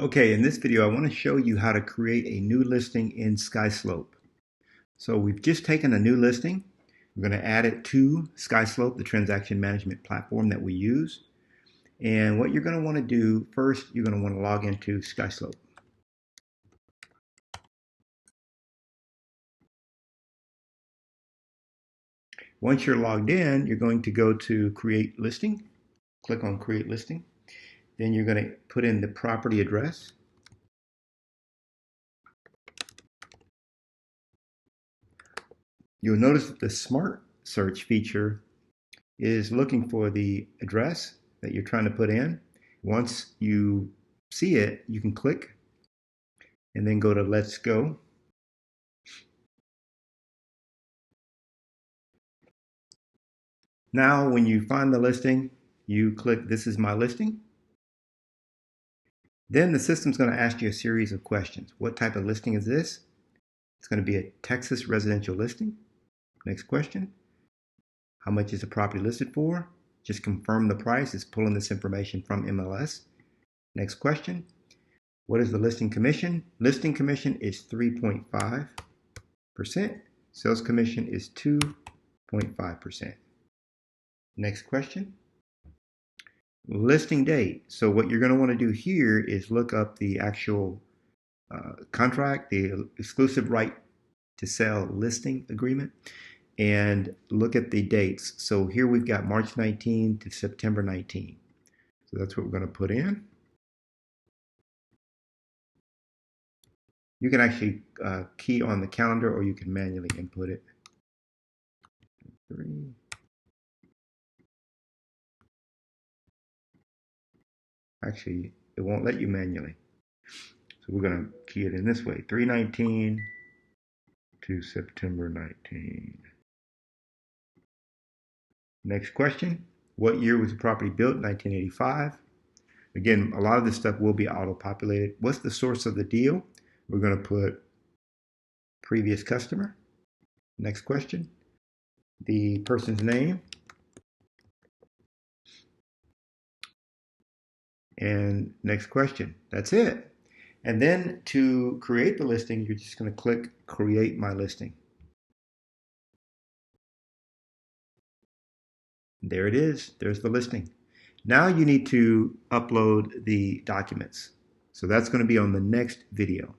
Okay, in this video, I want to show you how to create a new listing in Skyslope. So we've just taken a new listing. We're going to add it to Skyslope, the transaction management platform that we use. And what you're going to want to do first, you're going to want to log into Skyslope. Once you're logged in, you're going to go to Create Listing. Click on Create Listing. Then you're going to put in the property address. You'll notice that the Smart Search feature is looking for the address that you're trying to put in. Once you see it, you can click and then go to Let's Go. Now, when you find the listing, you click This is my listing. Then the system's going to ask you a series of questions. What type of listing is this? It's going to be a Texas residential listing. Next question. How much is the property listed for? Just confirm the price. It's pulling this information from MLS. Next question. What is the listing commission? Listing commission is 3.5%. Sales commission is 2.5%. Next question. Listing date. So what you're going to want to do here is look up the actual contract, the exclusive right to sell listing agreement, and look at the dates. So here we've got March 19 to September 19. So that's what we're going to put in. You can actually key on the calendar, or you can manually input it. 3. Actually, it won't let you manually. So we're going to key it in this way. 3/19 to September 19. Next question. What year was the property built? 1985. Again, a lot of this stuff will be auto-populated. What's the source of the deal? We're going to put previous customer. Next question. The person's name. And next question. That's it. And then to create the listing, you're just going to click Create My Listing. There it is. There's the listing. Now you need to upload the documents. So that's going to be on the next video.